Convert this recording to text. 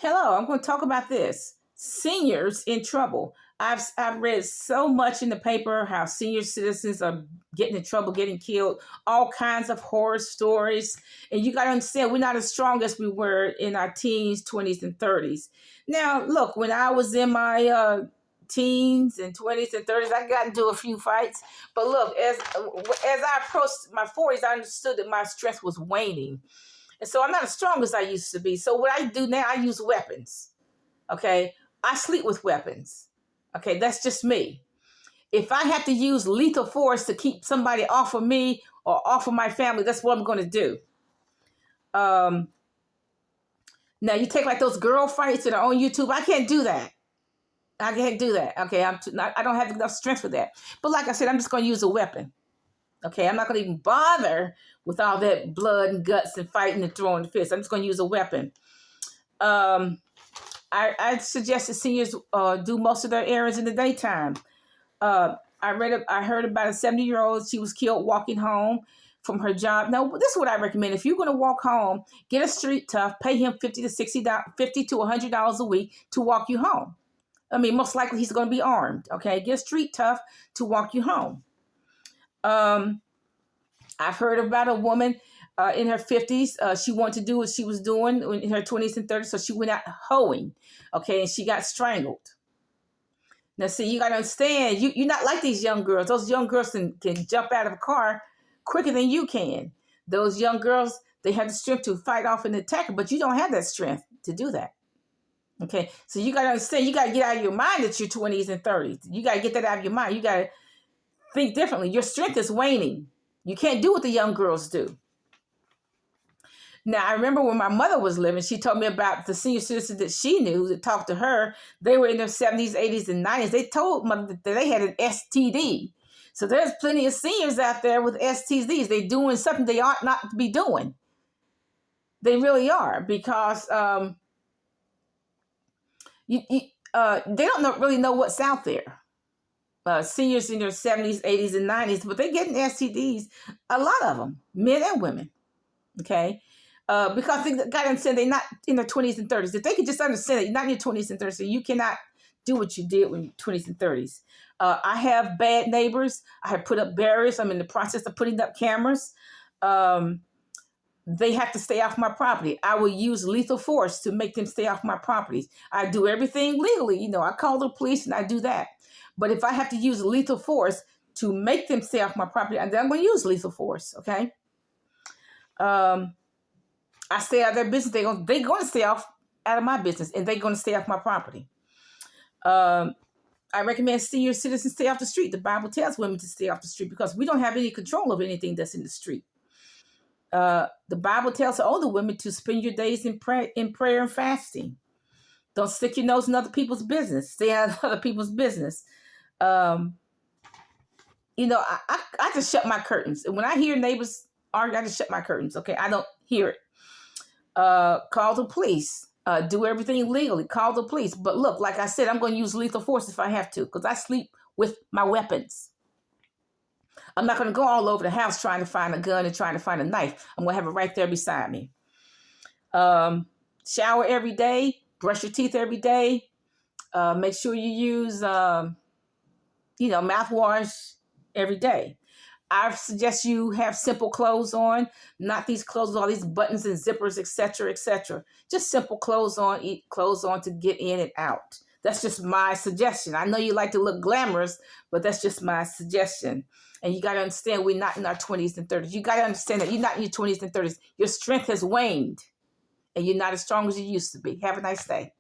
Hello, I'm going to talk about this. Seniors in trouble. I've read so much in the paper how senior citizens are getting in trouble, getting killed, all kinds of horror stories. And you got to understand, we're not as strong as we were in our teens, 20s, and 30s. Now, look, when I was in my teens and 20s and 30s, I got into a few fights. But look, as I approached my 40s, I understood that my strength was waning. And so I'm not as strong as I used to be. So what I do now, I use weapons. Okay. I sleep with weapons. Okay. That's just me. If I have to use lethal force to keep somebody off of me or off of my family, that's what I'm going to do. Now you take like those girl fights that are on YouTube. I can't do that. I can't do that. Okay. I don't have enough strength for that. But like I said, I'm just going to use a weapon. Okay, I'm not going to even bother with all that blood and guts and fighting and throwing the fist. I'm just going to use a weapon. I suggest that seniors do most of their errands in the daytime. I heard about a 70-year-old. She was killed walking home from her job. Now, this is what I recommend. If you're going to walk home, get a street tough. Pay him $50 to $100 a week to walk you home. I mean, most likely he's going to be armed. Okay, get a street tough to walk you home. I've heard about a woman in her 50s. She wanted to do what she was doing in her 20s and 30s. So she went out hoeing. Okay. And she got strangled. Now, see, you got to understand, you're not like these young girls. Those young girls can jump out of a car quicker than you can. Those young girls, they have the strength to fight off an attacker, but you don't have that strength to do that. Okay. So you got to understand, you got to get out of your mind that you're 20s and 30s. You got to get that out of your mind. You got to think differently. Your strength is waning. You can't do what the young girls do. Now, I remember when my mother was living, she told me about the senior citizens that she knew that talked to her. They were in their 70s, 80s, and 90s. They told mother that they had an STD. So there's plenty of seniors out there with STDs. They're doing something they ought not to be doing. They really are, because they don't really know what's out there. Seniors in their 70s, 80s, and 90s, but they're getting STDs, a lot of them, men and women, okay? Because they got to understand they're not in their 20s and 30s. If they could just understand that you're not in your 20s and 30s, so you cannot do what you did when you're 20s and 30s. I have bad neighbors. I have put up barriers. I'm in the process of putting up cameras. They have to stay off my property. I will use lethal force to make them stay off my properties. I do everything legally. I call the police and I do that. But if I have to use lethal force to make them stay off my property, then I'm going to use lethal force, okay? I stay out of their business. They're going to stay out of my business, and they're going to stay off my property. I recommend senior citizens stay off the street. The Bible tells women to stay off the street because we don't have any control of anything that's in the street. The Bible tells older women to spend your days in prayer and fasting. Don't stick your nose in other people's business. Stay out of other people's business. I just shut my curtains. And when I hear neighbors argue, I just shut my curtains. Okay, I don't hear it. Call the police. Do everything legally. Call the police. But look, like I said, I'm going to use lethal force if I have to, because I sleep with my weapons. I'm not going to go all over the house trying to find a gun and trying to find a knife. I'm going to have it right there beside me. Shower every day. Brush your teeth every day. Make sure you use, mouthwash every day. I suggest you have simple clothes on, not these clothes with all these buttons and zippers, etc., etc. Just simple clothes on to get in and out. That's just my suggestion. I know you like to look glamorous, but that's just my suggestion. And you got to understand, we're not in our 20s and 30s. You got to understand that you're not in your 20s and 30s. Your strength has waned, and you're not as strong as you used to be. Have a nice day.